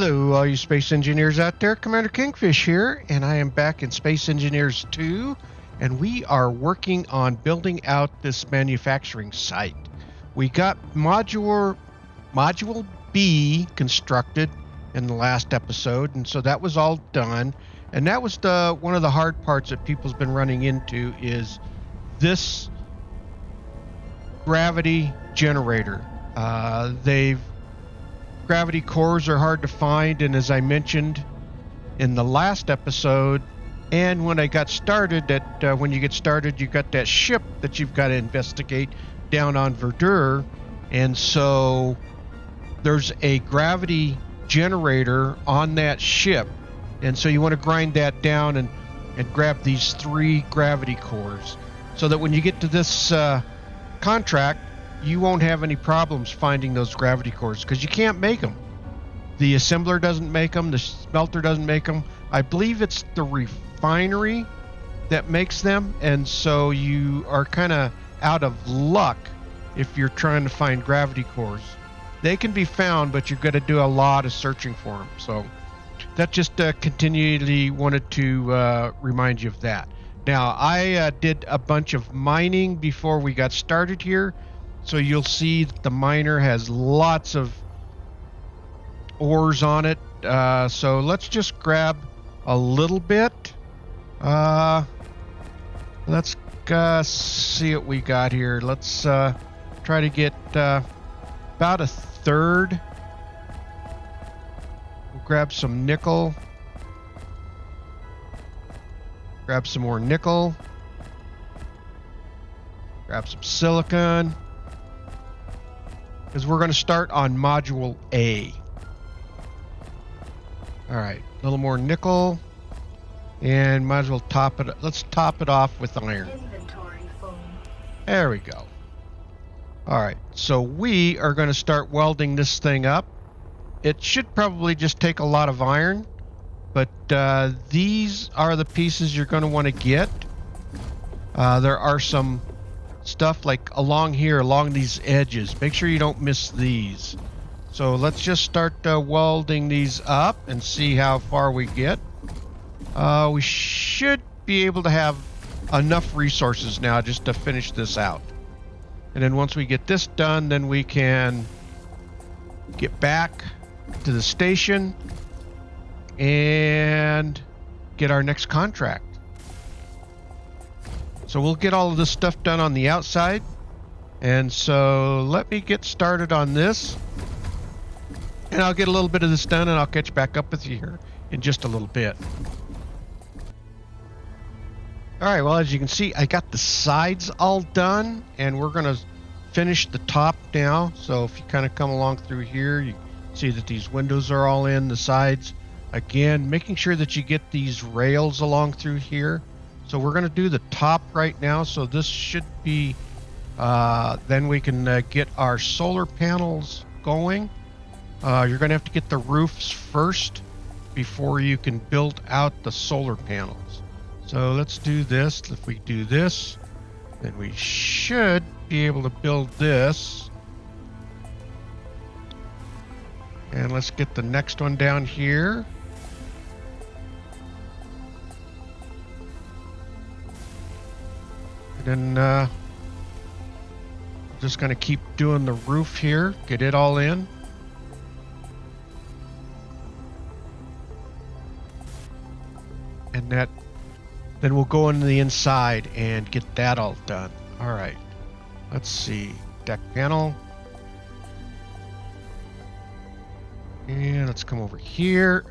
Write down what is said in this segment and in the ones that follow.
Hello, all you space engineers out there. Commander Kingfish here, and I am back in Space Engineers 2, and we are working on building out this manufacturing site. We got Module B constructed in the last episode, and so that was all done. And that was one of the hard parts that people's been running into is this gravity generator. Gravity cores are hard to find, and as I mentioned in the last episode, and when I got started, when you get started, you got that ship that you've got to investigate down on Verdure, and so there's a gravity generator on that ship, and so you want to grind that down and grab these 3 gravity cores, so that when you get to this contract, you won't have any problems finding those gravity cores because you can't make them. The assembler doesn't make them. The smelter doesn't make them. I believe it's the refinery that makes them, and so you are kind of out of luck if you're trying to find gravity cores. They can be found, but you're going to do a lot of searching for them. So that just continually wanted to remind you of that. Now, I did a bunch of mining before we got started here. So you'll see that the miner has lots of ores on it. So let's just grab a little bit. Let's see what we got here. Let's try to get about a third. We'll grab some nickel. Grab some more nickel. Grab some silicon. Because we're going to start on Module A. All right, a little more nickel, and might as well top it. Let's top it off with iron. Inventory full. There we go. All right, so we are going to start welding this thing up. It should probably just take a lot of iron, but these are the pieces you're going to want to get. There are some stuff like along here, along these edges. Make sure you don't miss these. So let's just start welding these up and see how far we get. We should be able to have enough resources now just to finish this out. And then once we get this done, then we can get back to the station and get our next contract. So we'll get all of this stuff done on the outside. And so let me get started on this. And I'll get a little bit of this done and I'll catch back up with you here in just a little bit. Alright, well, as you can see, I got the sides all done. And we're going to finish the top now. So if you kind of come along through here, you see that these windows are all in, the sides. Again, making sure that you get these rails along through here. So we're going to do the top right now. So this should be, then we can get our solar panels going. You're going to have to get the roofs first before you can build out the solar panels. So let's do this. If we do this, then we should be able to build this. And let's get the next one down here. And then just going to keep doing the roof here, get it all in. And then we'll go into the inside and get that all done. All right, let's see, deck panel. And let's come over here.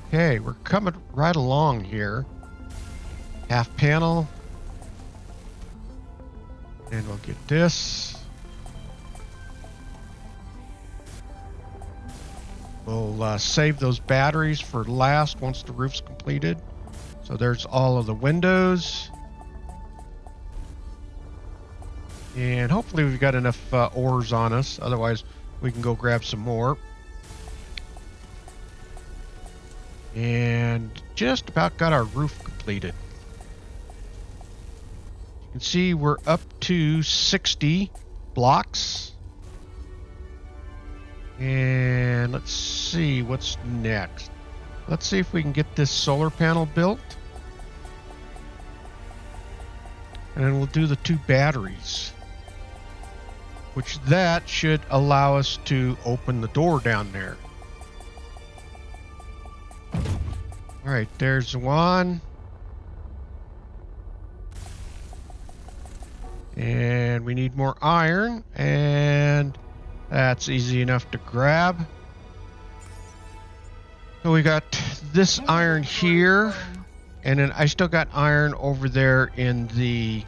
Okay, we're coming right along here. Half panel. And we'll get this. We'll save those batteries for last once the roof's completed. So there's all of the windows. And hopefully we've got enough ores on us. Otherwise, we can go grab some more. And just about got our roof completed. You can see we're up to 60 blocks. And let's see what's next. Let's see if we can get this solar panel built. And then we'll do the 2 batteries, which that should allow us to open the door down there. All right, there's one. And we need more iron, and that's easy enough to grab. So we got this iron here, and then I still got iron over there in the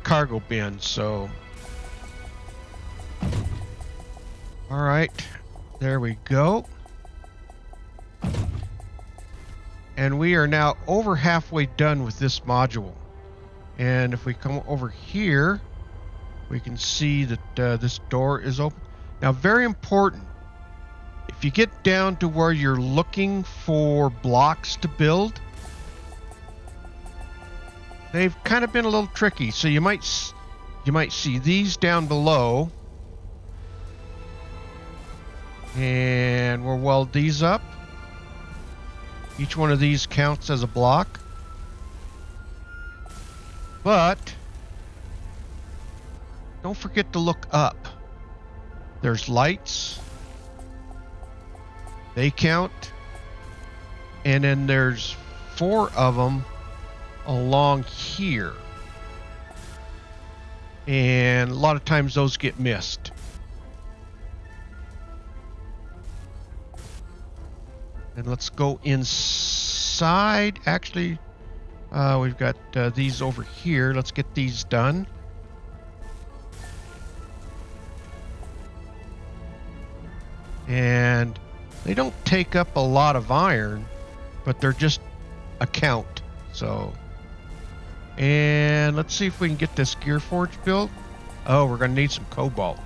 cargo bin, so. All right, there we go. And we are now over halfway done with this module. And if we come over here, we can see that this door is open. Now, very important, if you get down to where you're looking for blocks to build, they've kind of been a little tricky. So you might see these down below, and we'll weld these up. Each one of these counts as a block. But don't forget to look up. There's lights. They count. And then there's 4 of them along here. And a lot of times those get missed. And let's go inside. Actually, we've got these over here. Let's get these done. And they don't take up a lot of iron, but they're just a count. So, and let's see if we can get this gear forge built. Oh, we're going to need some cobalt.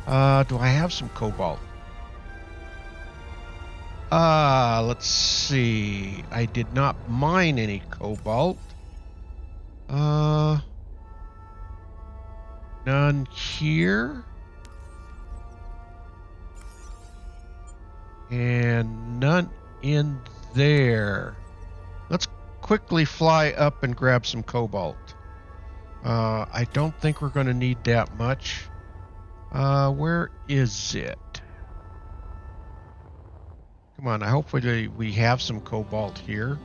Do I have some cobalt? Let's see. I did not mine any cobalt. None here. And none in there. Let's quickly fly up and grab some cobalt. I don't think we're going to need that much. Where is it? Come on, I hope we have some cobalt here.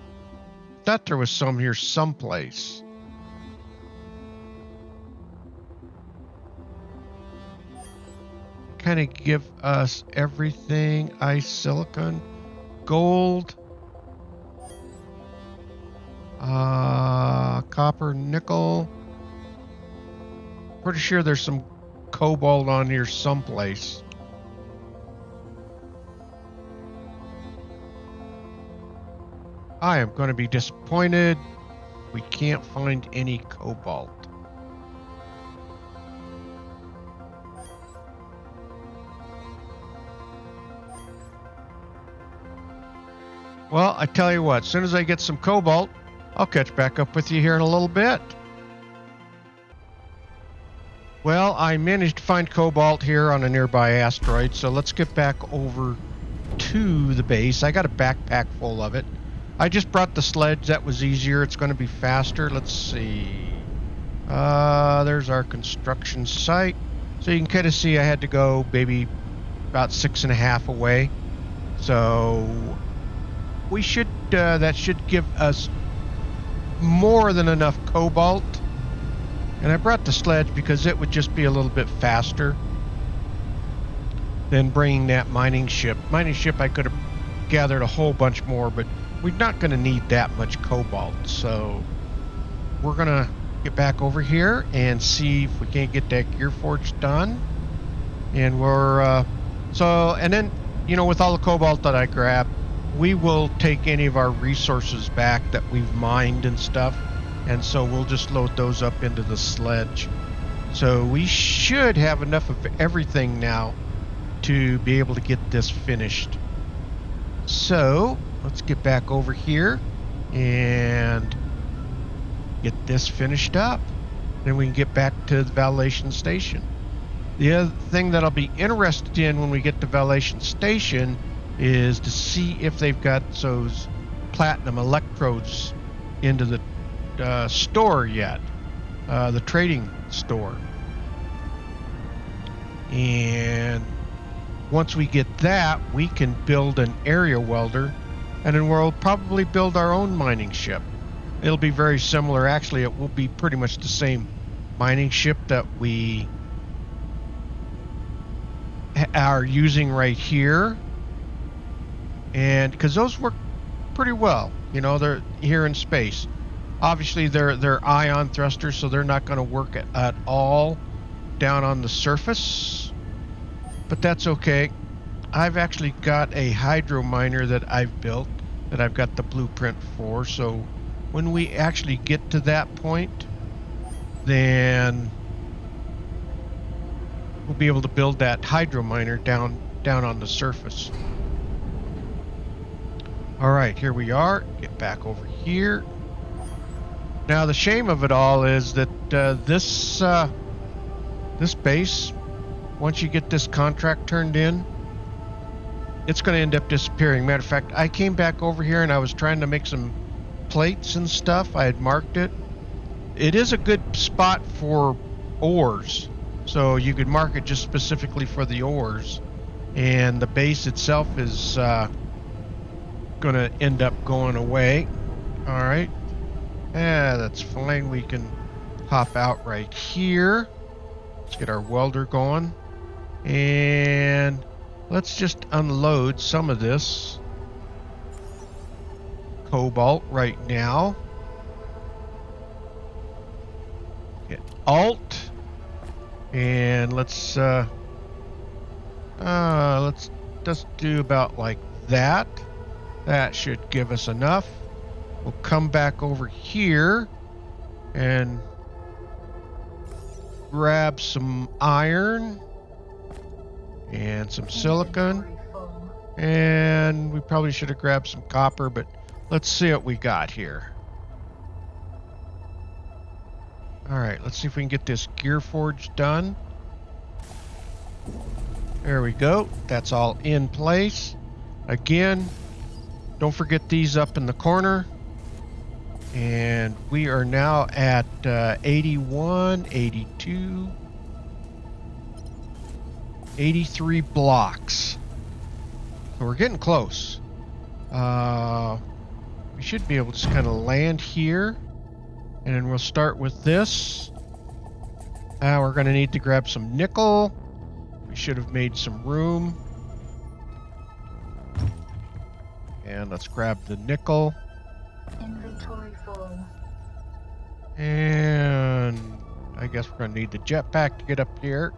Thought there was some here someplace. Kind of give us everything. Ice, silicon, gold, copper, nickel. Pretty sure there's some cobalt on here someplace. I am going to be disappointed we can't find any cobalt. Well, I tell you what, as soon as I get some cobalt, I'll catch back up with you here in a little bit. Well, I managed to find cobalt here on a nearby asteroid, so let's get back over to the base. I got a backpack full of it. I just brought the sledge. That was easier. It's going to be faster. Let's see. There's our construction site. So you can kind of see I had to go maybe about 6.5 away. So we should, that should give us more than enough cobalt. And I brought the sledge because it would just be a little bit faster than bringing that mining ship. Mining ship, I could have gathered a whole bunch more, but we're not going to need that much cobalt. So we're going to get back over here and see if we can't get that gear forge done. And we're, and then, you know, with all the cobalt that I grabbed, we will take any of our resources back that we've mined and stuff. And so we'll just load those up into the sledge. So we should have enough of everything now to be able to get this finished. So let's get back over here and get this finished up. Then we can get back to the validation station. The other thing that I'll be interested in when we get to validation station is to see if they've got those platinum electrodes into the store yet, the trading store. And once we get that, we can build an area welder, and then we'll probably build our own mining ship. It'll be very similar. Actually, it will be pretty much the same mining ship that we are using right here. And because those work pretty well, you know, they're here in space. Obviously, they're ion thrusters, so they're not going to work at all down on the surface. But that's okay. I've actually got a hydro miner that I've built that I've got the blueprint for. So when we actually get to that point, then we'll be able to build that hydro miner down on the surface. All right, here we are. Get back over here. Now the shame of it all is that this base, once you get this contract turned in, it's going to end up disappearing. Matter of fact, I came back over here and I was trying to make some plates and stuff. I had marked it. It is a good spot for ores, so you could mark it just specifically for the ores. And the base itself is going to end up going away. All right. Yeah, that's fine. We can hop out right here. Let's get our welder going. And let's just unload some of this cobalt right now. Hit Alt. And let's just do about like that. That should give us enough. We'll come back over here and grab some iron and some silicon, and we probably should have grabbed some copper, but let's see what we got here. All right, let's see if we can get this gear forge done. There we go. That's all in place. Again, don't forget these up in the corner. And we are now at 81, 82, 83 blocks. So we're getting close. We should be able to just kind of land here. And then we'll start with this. We're going to need to grab some nickel. We should have made some room. And let's grab the nickel. Inventory full. And I guess we're going to need the jetpack to get up here.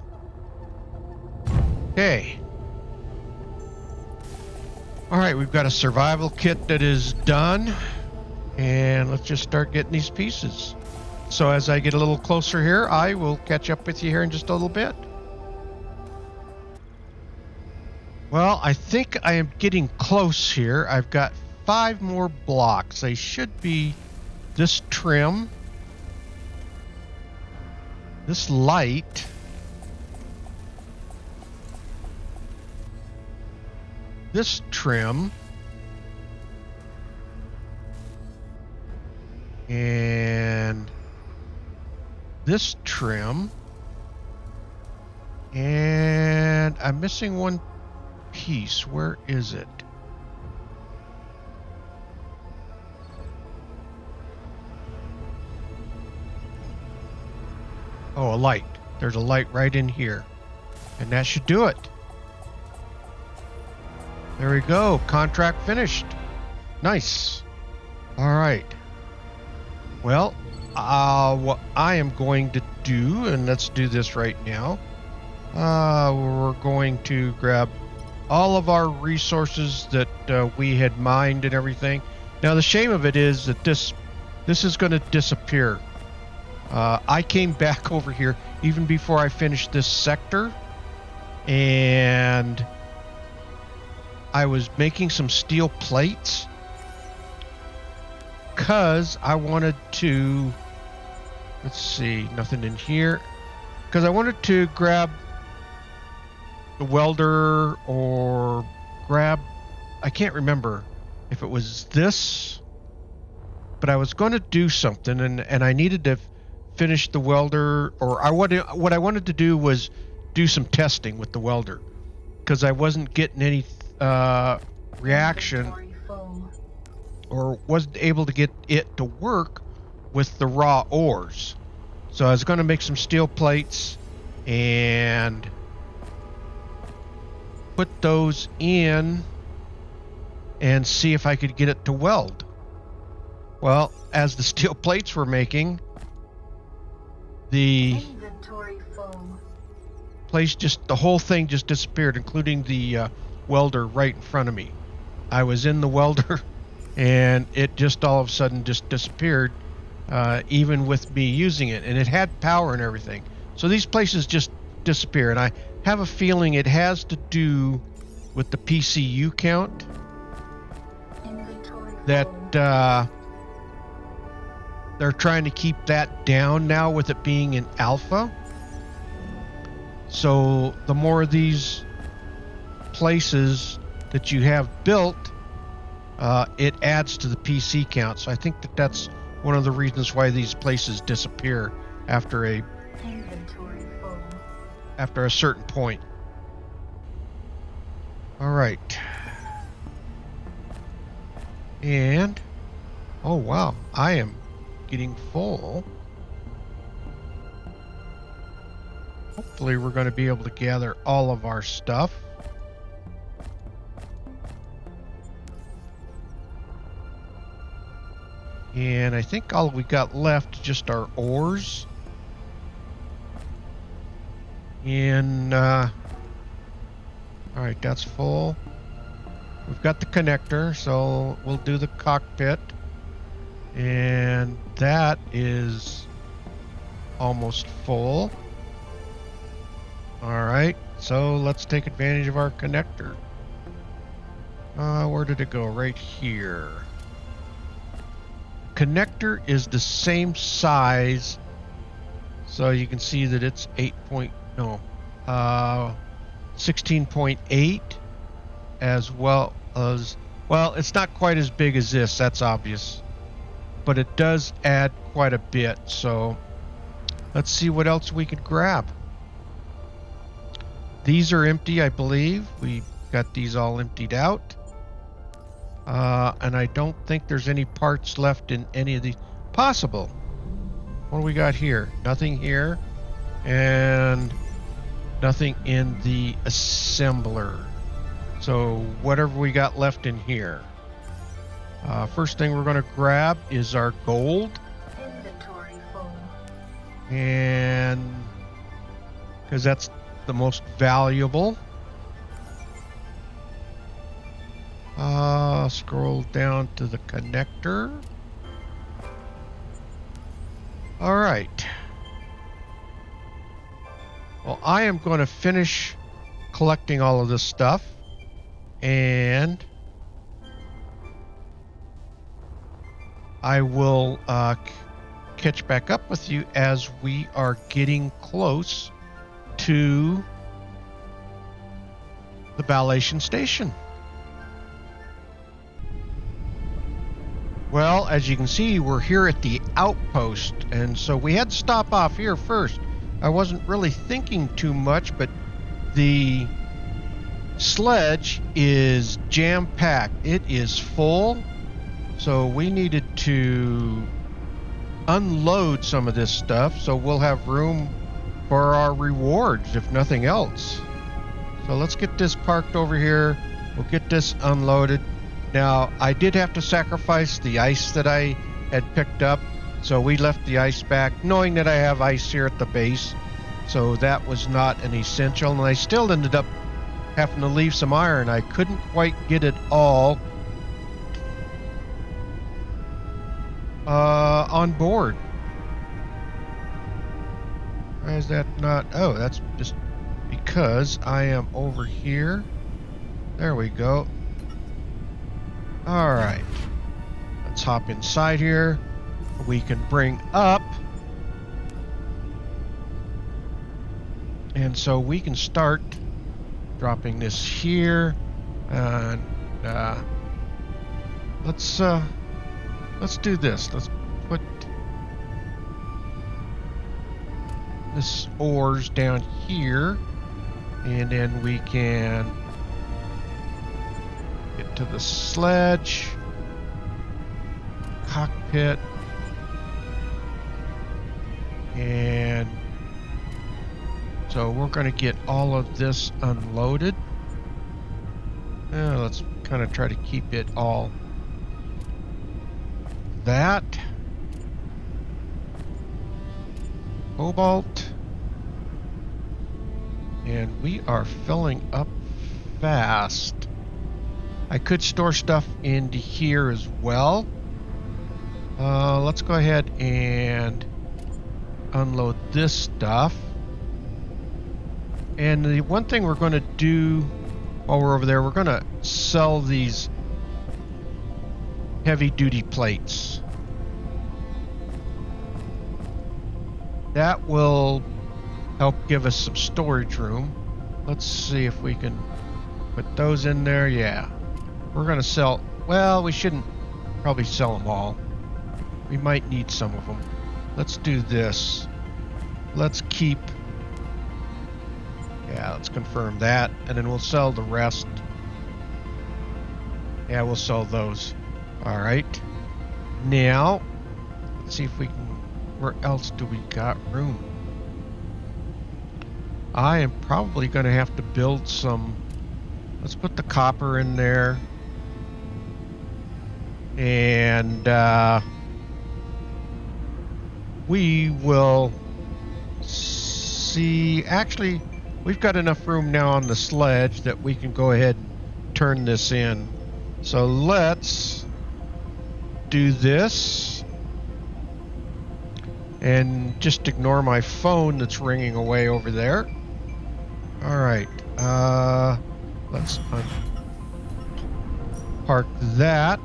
Okay. All right, we've got a survival kit that is done. And let's just start getting these pieces. So as I get a little closer here, I will catch up with you here in just a little bit. Well, I think I am getting close here. I've got 5 more blocks. They should be this trim, this light, this trim, and this trim, and I'm missing one piece. Where is it? Oh, a light. There's a light right in here. And that should do it. There we go. Contract finished. Nice. All right. Well, what I am going to do, and let's do this right now. We're going to grab all of our resources that we had mined and everything. Now, the shame of it is that this is going to disappear. I came back over here even before I finished this sector, and I was making some steel plates because I wanted to Let's see, nothing in here. Because I wanted to grab the welder or grab, I can't remember if it was this, but I was going to do something and I needed to finish the welder, or what I wanted to do was do some testing with the welder because I wasn't getting any reaction Inventory full. or wasn't able to get it to work with the raw ores. So I was going to make some steel plates and put those in and see if I could get it to weld. Well, as the steel plates were making, the Inventory full. place the whole thing just disappeared, including the welder right in front of me. I was in the welder and it just all of a sudden just disappeared, even with me using it, and it had power and everything. So these places just disappear, and I have a feeling it has to do with the PCU count Inventory that full. they're trying to keep that down now with it being in alpha. So the more of these places that you have built, it adds to the PC count. So I think that's one of the reasons why these places disappear after Inventory full. a certain point. All right. And oh wow, I am getting full. Hopefully we're going to be able to gather all of our stuff. And I think all we got left is just our ores. And all right, that's full. We've got the connector, so we'll do the cockpit. And that is almost full. All right, so let's take advantage of our connector. Where did it go? Right here. Connector is the same size, so you can see that it's 16.8, as well as, well, it's not quite as big as this, that's obvious, but it does add quite a bit. So let's see what else we could grab. These are empty, I believe. We got these all emptied out. And I don't think there's any parts left in any of these. Possible. What do we got here? Nothing here. And nothing in the assembler. So whatever we got left in here. First thing we're going to grab is our gold. Inventory full. And because that's the most valuable. Scroll down to the connector. All right. Well, I am going to finish collecting all of this stuff, and I will catch back up with you as we are getting close to the Valation station. Well, as you can see, we're here at the outpost, and so we had to stop off here first. I wasn't really thinking too much, but the sledge is jam-packed. It is full, so we needed to unload some of this stuff so we'll have room for our rewards, if nothing else. So let's get this parked over here. We'll get this unloaded. Now, I did have to sacrifice the ice that I had picked up, so we left the ice back, knowing that I have ice here at the base, so that was not an essential, and I still ended up having to leave some iron. I couldn't quite get it all on board. Why is that not? Oh, that's just because I am over here. There we go. All right, let's hop inside here. We can bring up And so we can start dropping this here, and let's do this. Let's put this ores down here, and then we can get to the sledge, cockpit, and so we're going to get all of this unloaded. Let's kind of try to keep it all that. Cobalt. And we are filling up fast. I could store stuff into here as well. Let's go ahead and unload this stuff. And the one thing we're going to do while we're over there, we're going to sell these heavy-duty plates. That will help give us some storage room. Let's see if we can put those in there. Yeah. We're going to sell... Well, we shouldn't probably sell them all. We might need some of them. Let's do this. Let's keep... Yeah, let's confirm that, and then we'll sell the rest. Yeah, we'll sell those. All right. Now, let's see if we can... Where else do we got room? I am probably going to have to build some... Let's put the copper in there. And we will see... Actually, we've got enough room now on the sledge that we can go ahead and turn this in. So let's do this. And just ignore my phone that's ringing away over there. All right. Let's park that.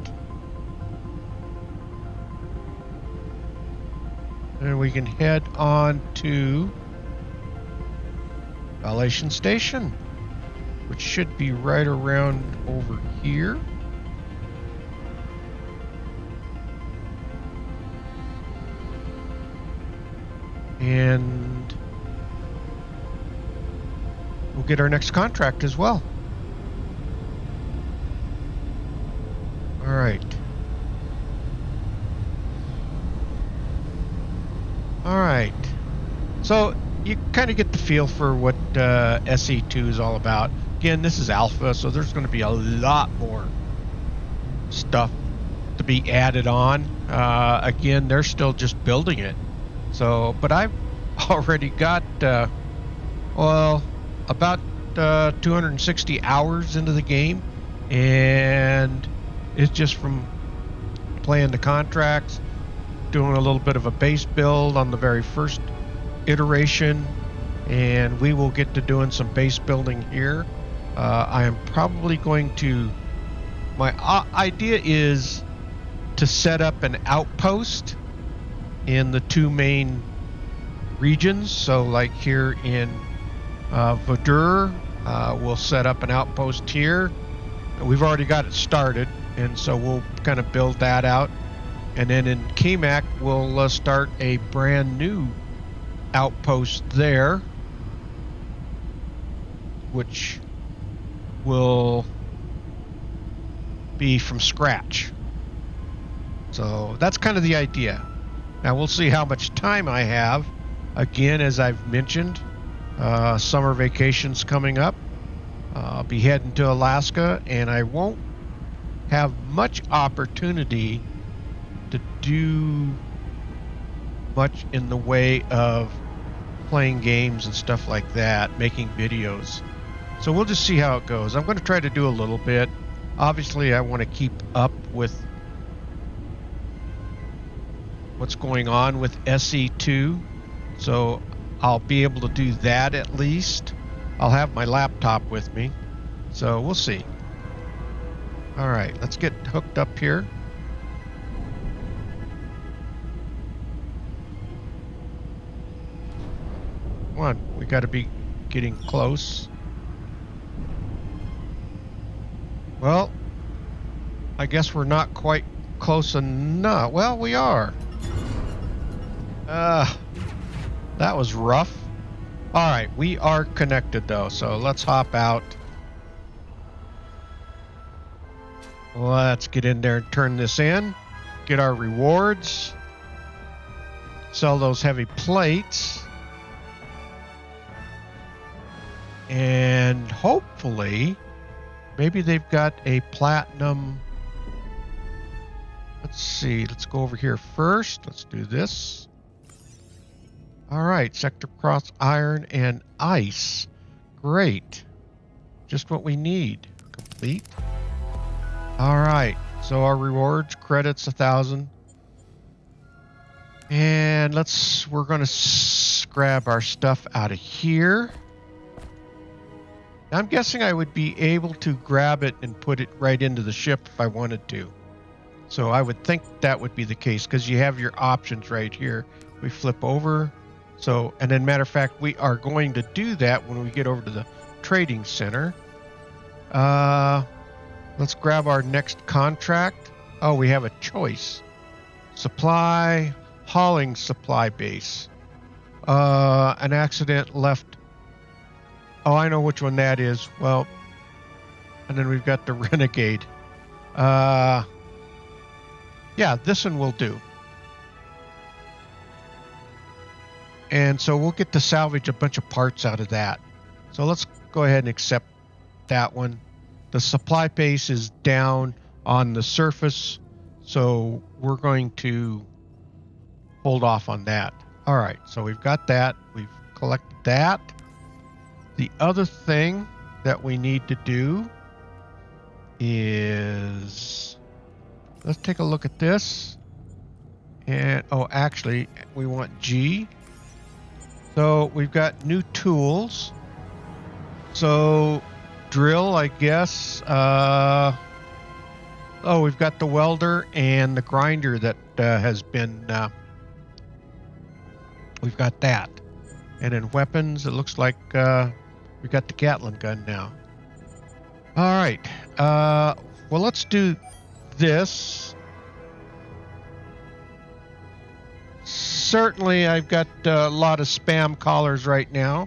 And we can head on to Validation Station, which should be right around over here. And we'll get our next contract as well. All right. All right. So you kind of get the feel for what SE2 is all about. Again, this is alpha, so there's going to be a lot more stuff to be added on. Again, they're still just building it. So, but I've already got, well, about 260 hours into the game, and it's just from playing the contracts, doing a little bit of a base build on the very first iteration, and we will get to doing some base building here. I am probably going to, my idea is to set up an outpost in the two main regions. So like here in Verdure, we'll set up an outpost here. We've already got it started, and so we'll kind of build that out. And then in Kamak, we'll start a brand new outpost there, which will be from scratch. So that's kind of the idea. Now we'll see how much time I have. Again, as I've mentioned, summer vacation's coming up. I'll be heading to Alaska, and I won't have much opportunity to do much in the way of playing games and stuff like that, making videos. So we'll just see how it goes. I'm going to try to do a little bit. Obviously, I want to keep up with what's going on with SE2, so I'll be able to do that at least. I'll have my laptop with me, so we'll see. All right, let's get hooked up here. Come on, we got to be getting close. Well, I guess we're not quite close enough. Well, we are. That was rough. All right, we are connected though, so let's hop out. Let's get in there and turn this in. Get our rewards. Sell those heavy plates. And hopefully, maybe they've got a platinum. Let's see. Let's go over here first. Let's do this. All right. Sector cross iron and ice. Great. Just what we need. Complete. All right. So our rewards, credits 1,000. And we're going to grab our stuff out of here. I'm guessing I would be able to grab it and put it right into the ship if I wanted to. So I would think that would be the case because you have your options right here. We flip over. So, and then matter of fact, we are going to do that when we get over to the trading center. Let's grab our next contract. Oh, we have a choice. Supply, hauling supply base. An accident left. Oh, I know which one that is. Well, and then we've got the Renegade. Yeah, this one will do. And so we'll get to salvage a bunch of parts out of that. So let's go ahead and accept that one. The supply base is down on the surface, so we're going to hold off on that. All right, so we've got that. We've collected that. The other thing that we need to do is, let's take a look at this. And, oh, actually, we want G. So we've got new tools. So drill, I guess. Oh, we've got the welder and the grinder that has been, we've got that. And in weapons, it looks like we've got the Gatling gun now. All right. Well, let's do this. Certainly, I've got a lot of spam callers right now.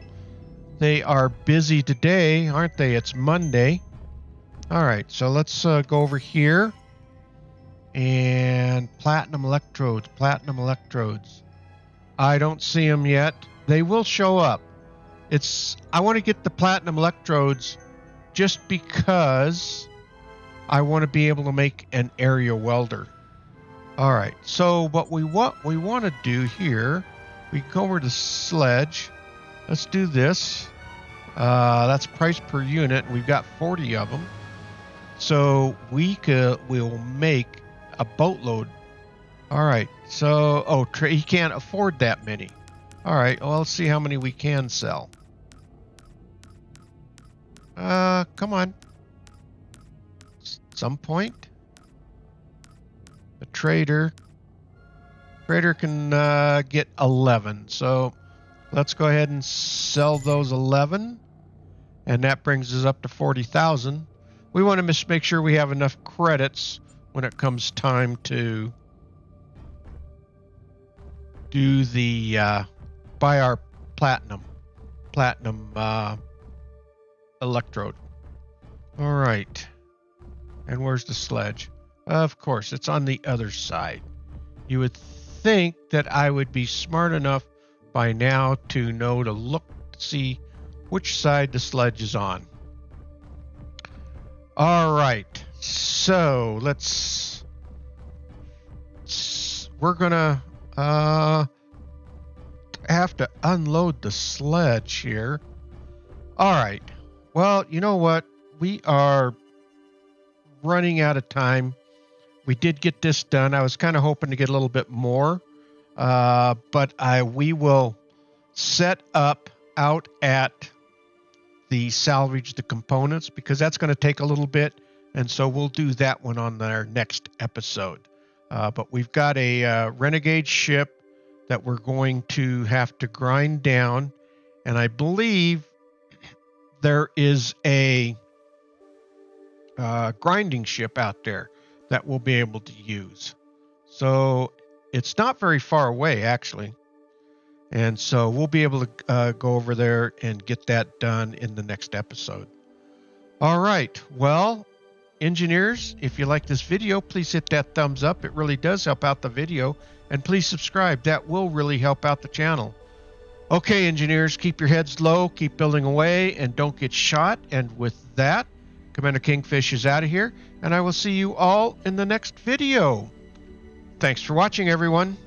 They are busy today, aren't they? It's Monday. All right, so let's go over here. And platinum electrodes, platinum electrodes. I don't see them yet. They will show up. I want to get the platinum electrodes just because I want to be able to make an area welder. All right, so what we want to do here, we go over to sledge. Let's do this. That's price per unit. We've got 40 of them. So we'll make a boatload. All right, so, he can't afford that many. All right, well, let's see how many we can sell. Come on. Some point. The trader can get 11. So let's go ahead and sell those 11. And that brings us up to 40,000. We want to make sure we have enough credits when it comes time to do the buy our platinum electrode. All right. And where's the sledge? Of course, it's on the other side. You would think that I would be smart enough by now to know to look to see which side the sledge is on. All right. So we're gonna have to unload the sledge here. All right. Well, you know what? We are running out of time. We did get this done. I was kind of hoping to get a little bit more, but we will set up out at the salvage the components because that's going to take a little bit, and so we'll do that one on our next episode. But we've got a renegade ship that we're going to have to grind down, and I believe there is a grinding ship out there that we'll be able to use. So it's not very far away, actually. And so we'll be able to go over there and get that done in the next episode. All right. Well, engineers, if you like this video, please hit that thumbs up. It really does help out the video. And please subscribe. That will really help out the channel. Okay, engineers, keep your heads low, keep building away, and don't get shot. And with that, Commander Kingfish is out of here, and I will see you all in the next video. Thanks for watching, everyone.